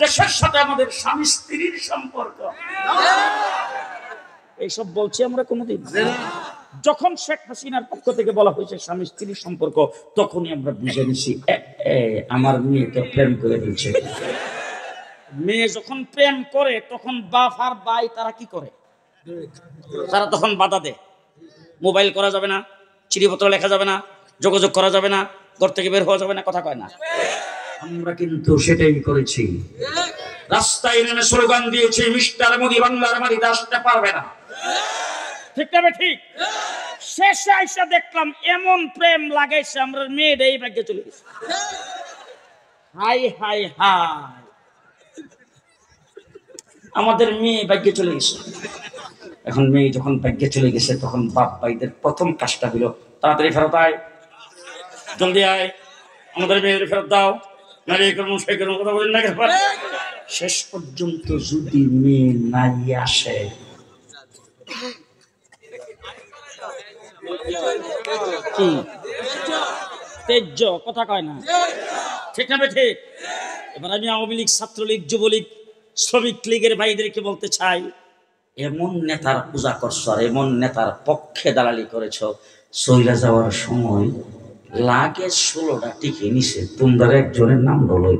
দেশের সাথে আমাদের স্বামী স্ত্রীর সম্পর্ক। এইসব বলছি আমরা কোনোদিন? যখন শেখ হাসিনার পক্ষ থেকে বলা হয়েছে স্বামী স্ত্রীর সম্পর্ক, তখনই আমরা বুঝে নিছি আমার মেয়ে তো প্রেম করে দিচ্ছে। মেয়ে যখন প্রেম করে তখন বাপ আর ভাই তারা কি করে? তারা তখন বাধা দেয়। মোবাইল করা যাবে না, চিঠিপত্র লেখা যাবে না, যোগাযোগ করা যাবে না, ঘর থেকে বের হওয়া যাবে না, কথা কয় না। আমরা কিন্তু সেটাই করেছি। রাস্তায় নেমে স্লোগান দিয়েছি, মিস্টার মোদি বাংলার মাটিতে আসতে পারবে না। ঠিক না ঠিক? শেষে আইসা দেখলাম এমন প্রেম লাগাইছে আমরা মেয়েটা এই ভাগ্যে চলে গেছে। হাই হাই হাই, আমাদের মেয়ে ভাগ্যে চলে গেছে। এখন মেয়ে যখন ভাগ্যে চলে গেছে তখন বাপ ভাইদের প্রথম কাজটা হলো তাড়াতাড়ি ফেরত আয়, জলদি আয়, আমাদের মেয়েদের ফেরত দাও। কথা বলেন না। শেষ পর্যন্ত যদি মেয়ে নাই আসে, কি তেজ্য, কথা কয় না। ঠিক না ঠিক? এবার আমি আওয়ামী লীগ, ছাত্রলীগ, যুবলীগ, শ্রমিক লীগের ভাইদেরকে বলতে চাই, এমন নেতার পূজা করছো আর এমন নেতার পক্ষে দালালি করেছ, সইরা যাওয়ার সময় লাগে 16টা টিকে নিছে, তোমরা একজনের নাম বলো,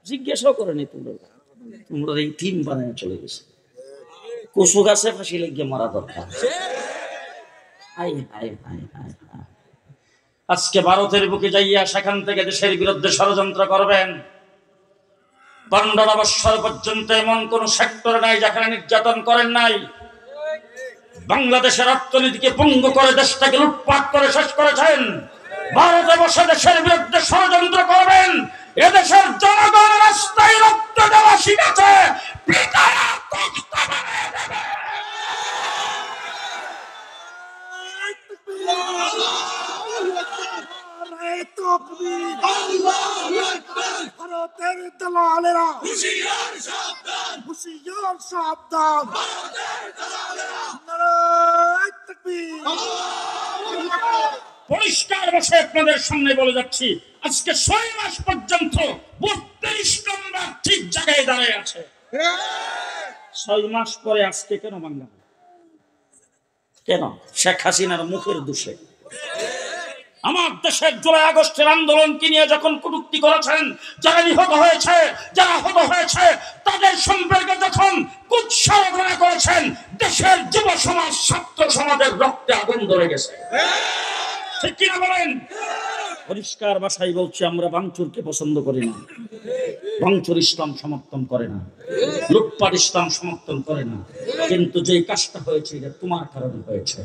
জিজ্ঞাসাও করেনি। তোমরা এই টিম বানায় চলে গেছে। কচু গাছে ফাঁসি লেগে মারা দরকার। আজকে ভারতের বুকে যাইয়া সেখান থেকে দেশের বিরুদ্ধে ষড়যন্ত্র করবেন। 15 বছর পর্যন্ত এমন কোন সেক্টর নাই যেখানে নির্যাতন করেন নাই। বাংলাদেশের অর্থনীতিকে পঙ্গু করে দেশটাকে লুটপাট করে শেষ করেছেন। ভারতে বসে দেশের বিরুদ্ধে ষড়যন্ত্র করবেন। এদেশের জনগণ রাস্তায় রক্ত দেওয়া শিখেছে। ভারতের দালালেরা হুঁশিয়ার সাবধান, হুঁশিয়ার সাবধান। নারায়ে তাকবীর। পরিষ্কার ভাষে আপনাদের সামনে বলে যাচ্ছি, আজকে 6 মাস পর্যন্ত 32 নম্বর ঠিক জায়গায় দাঁড়িয়ে আছে। 6 মাস পরে আজকে কেন বাংলা? কেন? শেখ হাসিনার মুখের দোষে। আমার দেশের জুলাই আগস্টের আন্দোলনকে নিয়ে যখন কটূক্তি করেছেন, যারা নিহত হয়েছে, যারা আহত হয়েছে, তাদের সম্পর্কে যখন কুৎসারণা করেছেন, দেশের যুব সমাজ, ছাত্র সমাজের রক্তে আগুন ধরে গেছে। ঠিক কিনা বলেন? পরিষ্কার ভাষায় বলছি, আমরা ভাঙচুরকে পছন্দ করি না। ভাঙচুর ইসলাম সমর্থন করে না, লুটপাট ইসলাম সমর্থন করে না। কিন্তু যে কাজটা হয়েছে এটা তোমার কারণে হয়েছে।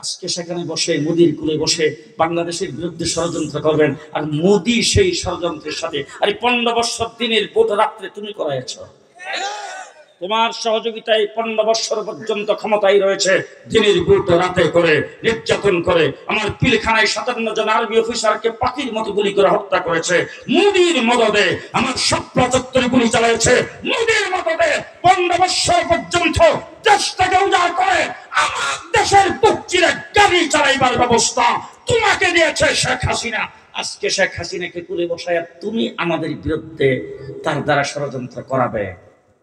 আজকে সেখানে বসে, মোদির কুলে বসে বাংলাদেশের বিরুদ্ধে ষড়যন্ত্র করবেন, আর মোদি সেই ষড়যন্ত্রের সাথে। আরে 15 বছর দিনের ভোট রাত্রে তুমি করাইছ। তোমার সহযোগিতায় 15 বছর পর্যন্ত ক্ষমতায় রয়েছে। দিনের ভোট রাতে করে নির্যাতন করে আমার পিলখানায় 57 জন আর্মি অফিসারকে পাখির মতো গুলি করে হত্যা করেছে। মোদির মদদে আমার স্বপ্ন চত্বরে গুলি চালাইছে। মোদির মদদে 15 বছর পর্যন্ত দেশটাকে উজাড় করে আমার দেশের পক্ষীরা গাড়ি চালাইবার ব্যবস্থা তোমাকে দিয়েছে শেখ হাসিনা। আজকে শেখ হাসিনাকে তুলে বসায় তুমি আমাদের বিরুদ্ধে তার দ্বারা ষড়যন্ত্র করাবে।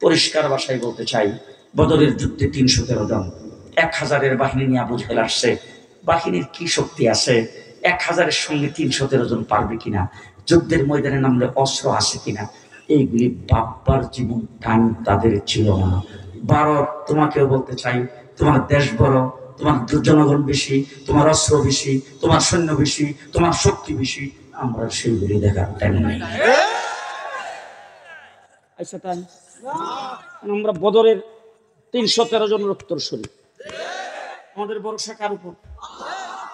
পরিষ্কার ভাষায় বলতে চাই, বদরের যুদ্ধে 313 জন, 1000-এর বাহিনী নিয়ে আবু জেহেল আসছে। বাহিনীর কি শক্তি আছে? 1000-এর সঙ্গে 313 জন পারবে কিনা? যুদ্ধের ময়দানে নামলে অস্ত্র আছে কিনা? এইগুলি বাপ্পার জীবন টাইম তাদের ছিল না। ভারত, তোমাকেও বলতে চাই, তোমার দেশ বড়, তোমার জনগণ বেশি, তোমার অস্ত্র বেশি, তোমার সৈন্য বেশি, তোমার শক্তি বেশি। আমরা সেইগুলি দেখার টাইম নাই। আচ্ছা, তাই আমরা বদরের 313 জনের উত্তরসূরি। আমাদের ভরসা কার উপর?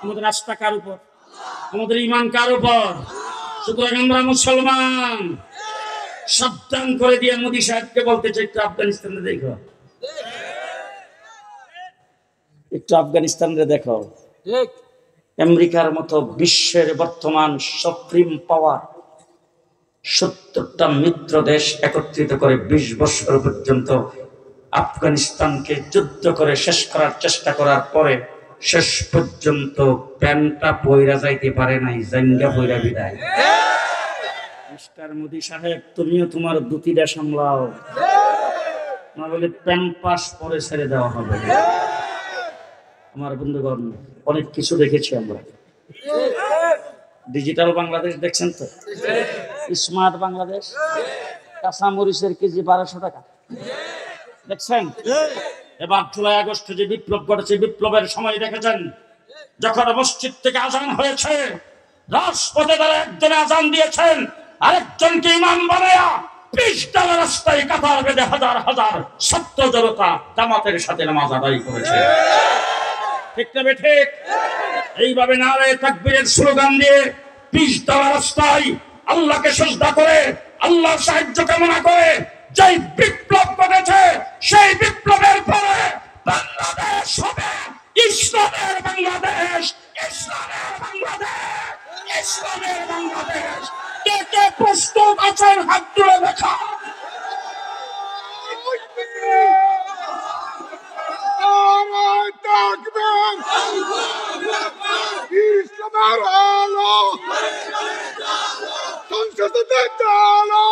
আমাদের আস্থা কার উপর? আমাদের ঈমান কার উপর? সুতরাং আমরা মুসলমান। সাবধান করে দিয়ে মোদী সাহেবকে বলতে চাই, একটু আফগানিস্তানে দেখো, একটু আফগানিস্তানে দেখো। আমেরিকার মতো বিশ্বের বর্তমান সুপ্রিম পাওয়ার 70টা মিত্র দেশ একত্রিত করে 20 বছর পর্যন্ত আফগানিস্তানকে যুদ্ধ করে শেষ করার চেষ্টা করার পরে শেষ পর্যন্ত প্যান্টটা বইরা যাইতে পারে নাই, জাঙ্গা বইরা বিদায়। মাস্টার মোদি সাহেব, তুমিও তোমার দুটিটা সামলাও, না বলে প্যাম্পাস পরে ছেড়ে দেওয়া হবে। আমার বন্ধুগণ, অনেক কিছু দেখেছি আমরা। ডিজিটাল বাংলাদেশ দেখছেন তো, স্মার্ট বাংলাদেশ। কাঁচামরিচের কেজি 1200 টাকা দেখছেন। এবার জুলাই আগস্টে যে বিপ্লব ঘটেছে, বিপ্লবের সময় দেখেছেন যখন মসজিদ থেকে আজান হয়েছে, রাজপথে তারা একজনে আজান দিয়েছেন, আরেকজনকে ইমাম বানায়া পিছডালা রাস্তায় কাতার বেঁধে হাজার হাজার ছাত্র জনতা জামাতের সাথে নামাজ আদায় করেছে। ঠিক না ঠিক? এইভাবে নারায়ে তাকবীরের স্লোগান দিয়ে পিছডালা রাস্তায় আল্লাহকে সিজদা করে আল্লাহর সাহায্য কামনা করে যে বিপ্লব ঘটেছে, সেই বিপ্লবের পরে বাংলাদেশ হবে ইসলামের বাংলাদেশ, ইসলামের বাংলাদেশ, ইসলামের বাংলাদেশ। কে কে প্রস্তুত আছেন হাত তুলে দেখা। ইসলামের আলো সংসদে দেখতে আলো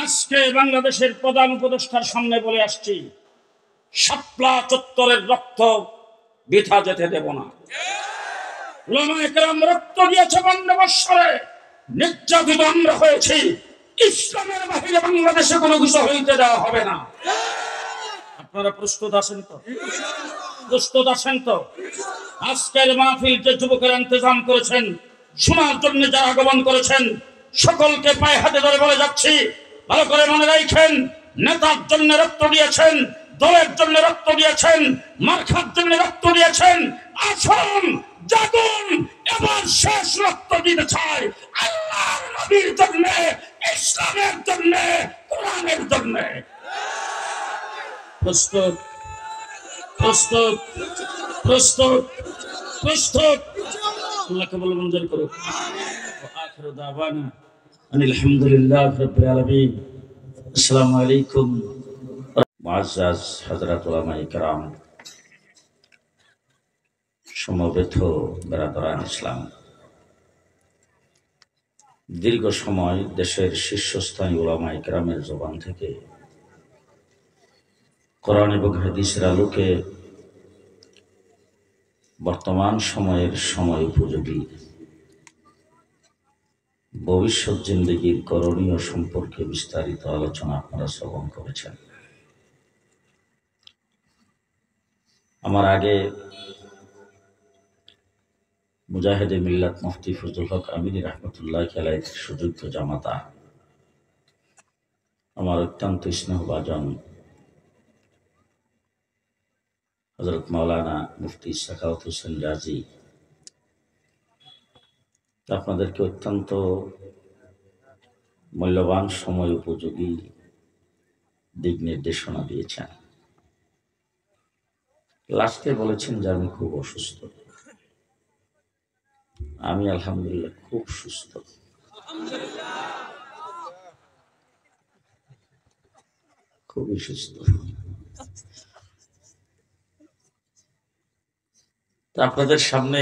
আজকে বাংলাদেশের প্রধান উপদেষ্টার সামনে বলে আসছি, শাপলা চত্বরের রক্ত বৃথা যেতে দেব না। উলামায়ে কেরাম রক্ত দিয়েছে ৫ বৎসরে, নির্যাতিত আমরা হয়েছি। ইসলামের বাহিরে বাংলাদেশে কোনো কিছু হইতে দেওয়া হবে না। আপনারা প্রস্তুত আছেন তো? প্রস্তুত আছেন তো? আজকের মাহফিল যে যুবকেরা ইন্তজাম করেছেন, শোনার জন্য যারা আগমন করেছেন, সকলকে পায়ে হাতে ধরে বলে যাচ্ছি, ভালো করে মনে রাখেন, নেতার জন্য রক্ত দিয়েছেন, দলের জন্য রক্ত দিয়েছেন, মার্কার জন্য রক্ত দিয়েছেন। আসুন জাগুন, এবার শেষ রক্ত দিতে চাই আল্লাহর নবীর জন্য, ইসলামের জন্য, কোরআনের জন্য। প্রস্তুত? প্রস্তুত? প্রস্তুত? প্রস্তুত? আল্লাহ কবুল মঞ্জুর করুন। আখিরু দাওয়ানা আনিল হামদুলিল্লাহি রাব্বিল আলামিন। আসসালামু আলাইকুম। মুআজ্জাজ হযরত উলামায়ে কেরাম, সমবেত বেরাদরান ইসলাম, দীর্ঘ সময় দেশের শীর্ষস্থানীয় উলামায়ে কেরামের জবান থেকে কোরআন এবং হাদিসের আলোকে বর্তমান সময়ের সময় উপযোগী ভবিষ্যৎ জিন্দেগির করণীয় সম্পর্কে বিস্তারিত আলোচনা আপনারা শ্রবণ করেছেন। আমার আগে মুজাহিদে মিল্লাত মুফতি ফজলুল হক আমিনী রাহমাতুল্লাহি আলাইহির সুযোগ্য জামাতা, আমার অত্যন্ত স্নেহভাজন হযরত মাওলানা মুফতি সাখাওয়াত হোসেন রাজি আপনাদেরকে অত্যন্ত মূল্যবান সময় উপযোগী দিক নির্দেশনা দিয়েছেন। লাস্টে বলেছেন যে আমি খুব অসুস্থ। আমি আলহামদুলিল্লাহ খুব সুস্থ। খুবই সুস্থ। আপনাদের সামনে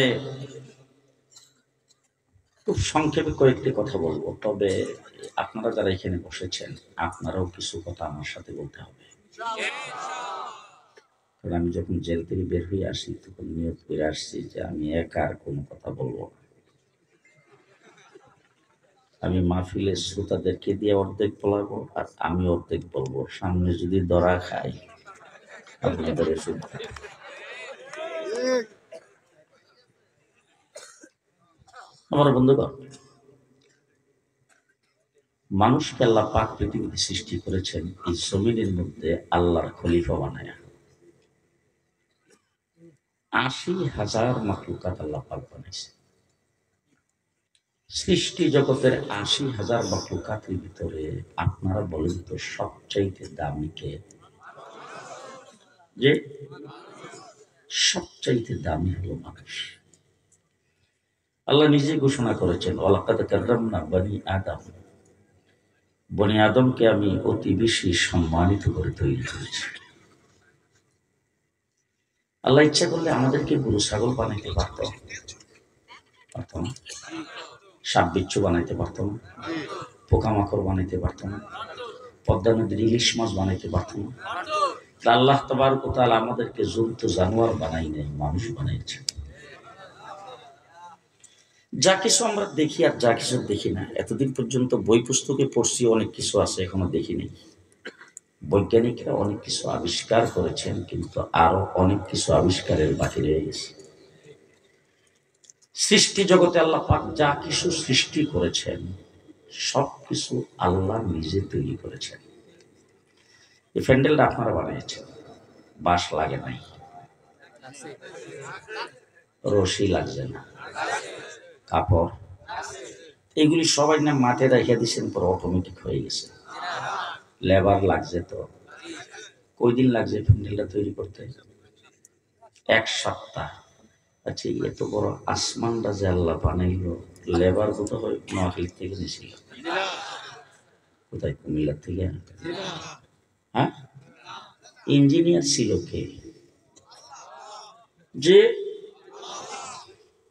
খুব সংক্ষেপে কয়েকটি কথা বলবো, তবে আপনারা যারা এখানে বসেছেন আপনারাও কিছু কথা আমার সাথে বলতে হবে। কারণ আমি যখন জেল থেকে বের হয়ে আসি তখন নিয়োগ করে আসছি যে আমি একা আর কোনো কথা বলবো না। আমি মাহফিলের শ্রোতাদেরকে দিয়ে অর্ধেক বলাবো আর আমি অর্ধেক বলবো। সামনে যদি ধরা খাই আপনাদের আমার বন্ধুগণ, মানুষকে আল্লাহ পাক পৃথিবীতে সৃষ্টি করেছেন এই জমিনের মধ্যে আল্লাহর খলিফা বানায়া। ৮০,০০০ মাখলুকাত আল্লাহ পাক বানাইছে। সৃষ্টি জগতের ৮০,০০০ মাখলুকাতের ভিতরে আপনারা বলেন তো সবচাইতে দামি কে? যে সবচাইতে দামি হলো মানুষ। আল্লাহ নিজে ঘোষণা করেছেন, ওয়ালাকাদ কাররামনা বনি আদম, বনি আদমকে আমি অতি বেশি সম্মানিত করে তৈরি করেছি। আল্লাহ ইচ্ছা করলে আমাদেরকে গরু ছাগল বানাইতে পারতো না? সাপ বিচ্ছু বানাইতে পারতো না? পোকামাকড় বানাইতে পারতো না? পদ্মা নদীর ইলিশ মাছ বানাইতে পারতো না? আল্লাহ তাবারক ওয়া তাআলা আমাদেরকে জন্তু জানোয়ার বানাই নাই, মানুষ বানাইছে। যা কিছু আমরা দেখি আর যা কিছু দেখি না, এতদিন পর্যন্ত বই পুস্তকে পড়ছি, অনেক কিছু আছে এখনো দেখিনি। বৈজ্ঞানিকরা অনেক কিছু আবিষ্কার করেছেন, কিন্তু আরো অনেক কিছু আবিষ্কারের বাকি রয়ে গেছে। সৃষ্টি জগতে আল্লাহ পাক যা কিছু সৃষ্টি করেছেন সবকিছু আল্লাহ নিজে তৈরি করেছেন। এই প্যান্ডেলটা আপনারা বানিয়েছেন, বাঁশ লাগে নাই, রশি লাগছে না, কাপড় এগুলি সবাই না মাঠে রেখে দিচ্ছেন, পর অটোমেটিক হয়ে গেছে। লেবার লাগছে তো, কয়দিন লাগছে প্যান্ডেলটা তৈরি করতে? 1 সপ্তাহ। আচ্ছা, এত বড় আসমানটা যে আল্লাহ বানাইলো, লেবার কত হয় নোয়াখালী থেকে নিয়েছিল? কোথায়? কুমিল্লা থেকে? হ্যাঁ, ইঞ্জিনিয়ার ছিল কে? যে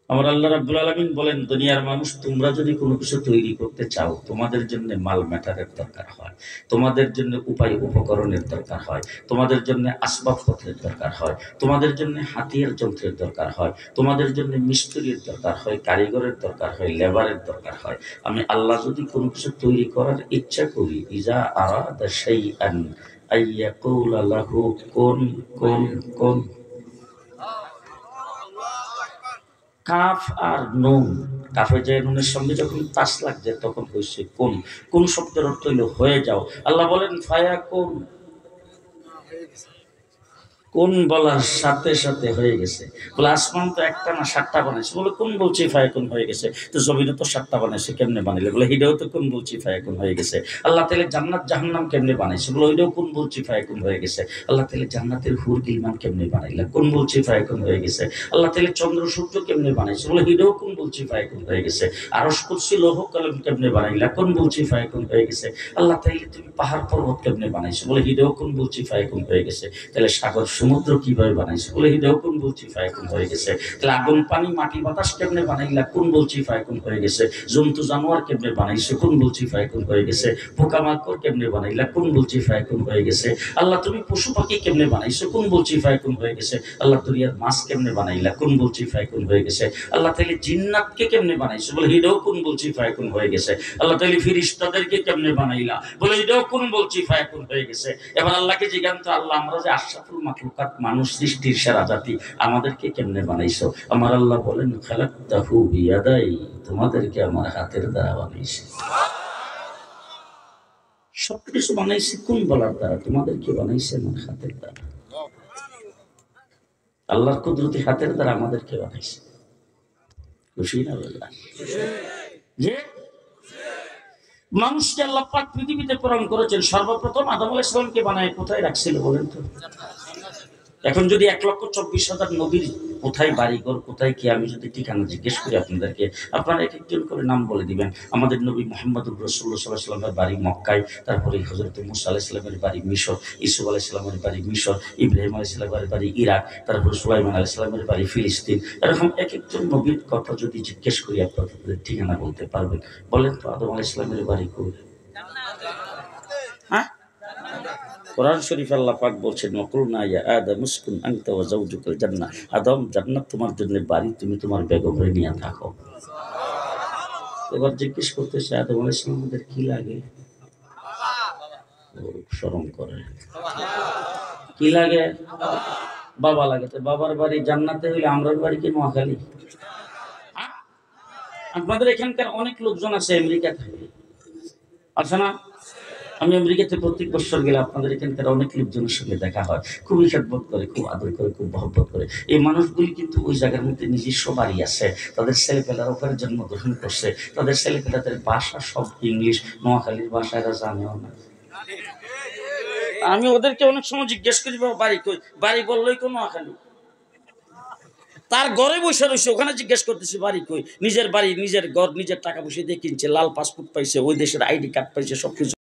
আমার আল্লাহ রাব্বুল আলামিন বলেন, দুনিয়ার মানুষ, তোমরা যদি কোনো কিছু তৈরি করতে চাও, তোমাদের জন্য মাল ম্যাটারের দরকার হয়, তোমাদের জন্য উপায় উপকরণের দরকার হয়, তোমাদের জন্য আসবাবপত্রের দরকার হয়, তোমাদের জন্য হাতিয়ার যন্ত্রের দরকার হয়, তোমাদের জন্য মিস্ত্রির দরকার হয়, কারিগরের দরকার হয়, লেবারের দরকার হয়। আমি আল্লাহ যদি কোনো কিছু তৈরি করার ইচ্ছা করি, ইজা আরাদা শাইআন আইয়াকুলা লাহু কুন কুন কুন। কাফ আর নুন, কাফে যে নুনের সঙ্গে যখন তাস লাগছে তখন হয়েছে কোন। কোন শব্দের অর্থ হইল হয়ে যাও। আল্লাহ বলেন ফায়া কোন, কোন বলার সাথে সাথে হয়ে গেছে। বলে আসমান তো একটা না 7টা বানাইছে। বলে কোন বলছি ফায়াকুন হয়ে গেছে। তো জমিনে তো 7টা বানাইছে, কেমনে বানাইলে? বলে হিডেও তো কোন বলছি ফায়াকুন হয়ে গেছে। আল্লাহ তাআলা জান্নাত জাহান্নাম কেমনে বানাইছে? বলে ওইটাও কোন বলছি ফায়াকুন হয়ে গেছে। আল্লাহ তাআলা জান্নাতের হুর গিলমান কেমনে বানাইলা? কোন বলছি ফায়াকুন হয়ে গেছে। আল্লাহ তাআলা চন্দ্র সূর্য কেমনে বানাইছে? বলে হিডেও কোন বলছি ফায়াকুন হয়ে গেছে। আরশ কুরসি লৌহ কলম কেমনে বানাইলা? কোন বলছি ফায়াকুন হয়ে গেছে। আল্লাহ তাআলা তুমি পাহাড় পর্বত কেমনে বানাইছো? বলে হিডেও কোন বলছি ফায়াকুন হয়ে গেছে। তাহলে সাগর সমুদ্র কিভাবে বানাইছে? বলে হিডেও কোন বলছি ফায়াকুন হয়ে গেছে। তাহলে আগুন পানি মাটি বাতাস কেমনে বানাইলা? কোন বলছি ফায়াকুন হয়ে গেছে। জন্তু জানোয়ার কেমনে বানাইছে? কোন বলছি ফায়াকুন হয়ে গেছে। পোকামাকড় কেমনে বানাইলা? কোন বলছি ফায়াকুন হয়ে গেছে। আল্লাহ তুমি পশু পাখি কেমনে বানাইছো? কোন বলছি ফায়াকুন হয়ে গেছে। আল্লাহ দুনিয়ার মাছ কেমনে বানাইলা? কোন বলছি ফায়াকুন হয়ে গেছে। আল্লাহ তাহলে জিন্নাতকে কেমনে বানাইছো? বলে হিডেও কোন বলছি ফায়াকুন হয়ে গেছে। আল্লাহ তাহলে ফিরিস্তাদেরকে কেমনে বানাইলা? বলে এটাও কোন বলছি ফায়াকুন হয়ে গেছে। এবার আল্লাহকে জিজ্ঞান তো, আল্লাহ আমরা যে আশরাফুল মাখলুকাত, মানুষ সৃষ্টির সেরা জাতি, আমাদেরকে কেমনে বানাইছো? আমার আল্লাহ বলেন খালাকতাহু বিয়াদাই, তোমাদেরকে আমার হাতের দ্বারা বানাইছি। সবকিছু বানাইছি কোন বলার দ্বারা? তোমাদেরকে বানাইছে আমার হাতের দ্বারা। আল্লাহর কুদরতি হাতের দ্বারা আমাদেরকে বানাইছে। খুশি না বললাম যে মানুষকে আল্লাহ পাক পৃথিবীতে প্রেরণ করেছেন। সর্বপ্রথম আদম আলাইহিস সালামকে বানায় কোথায় রাখছিল বলেন তো? এখন যদি 1,24,000 নবীর কোথায় বাড়িঘর, কোথায় কি, আমি যদি ঠিকানা জিজ্ঞেস করি আপনাদেরকে, আপনারা এক একজন করে নাম বলে দিবেন। আমাদের নবী মুহাম্মদুর রাসূলুল্লাহ সাল্লাল্লাহু আলাইহি ওয়াসাল্লামের বাড়ি মক্কায়, তারপরে হযরত মূসা আলাইহিস সালামের বাড়ি মিশর, ইসুফ আলাইহিস সালামের বাড়ি মিশর, ইব্রাহিম আলাইহিস সালামের বাড়ি ইরাক, তারপরে সুলাইমান আলাইহিস সালামের বাড়ি ফিলিস্তিন। এরকম এক একজন নবীর কথা যদি জিজ্ঞেস করি, আপনাদের ঠিকানা বলতে পারবেন? বলেন তো আদম আলাইহিস সালামের বাড়ি কই? হ্যাঁ, কোরআন শরীফ আল্লাহ পাক বলছেন ওয়াকুলনা ইয়া আদম উসকুন আনতা ওয়া যাওজুকাল জান্নাহ, আদম জান্নাত তোমার জন্য বাড়ি, তুমি তোমার বেগমরে নিয়ে থাকো। এবার জিজ্ঞেস করতেছে আদম আলাইহিস সালাম আমাদের কি লাগে? শরম করে। কি লাগে? বাবা লাগে। তো বাবার বাড়ি জান্নাতে হইলে আমরার বাড়ি কি নোয়াখালী? আপনাদের এখানকার অনেক লোকজন আছে আমেরিকা থাকে, আছে না? আমি আমেরিকাতে প্রত্যেক বছর গেলে আপনাদের এখানকার অনেক লোকজনের সঙ্গে দেখা হয়, খুবই খেদমত করে, খুব আদর করে, খুব মহব্বত করে। এই মানুষগুলি কিন্তু ওই জায়গার মধ্যে নিজস্ব বাড়ি আছে, তাদের ছেলেপেলার ওপরে জন্মগ্রহণ করছে, তাদের ছেলেপেলাদের ভাষা সব ইংলিশ, নোয়াখালীর ভাষা এরা জানেও না। আমি ওদেরকে অনেক সময় জিজ্ঞেস করি বাড়ি কই, বাড়ি বললেই কোনো নোয়াখালী। তার ঘরে বসে রয়েছে, ওখানে জিজ্ঞেস করতেছি বাড়ি কই। নিজের বাড়ি, নিজের ঘর, নিজের টাকা পয়সা দিয়ে কিনছে, লাল পাসপোর্ট পাইছে, ওই দেশের আইডি কার্ড পাইছে, সবকিছু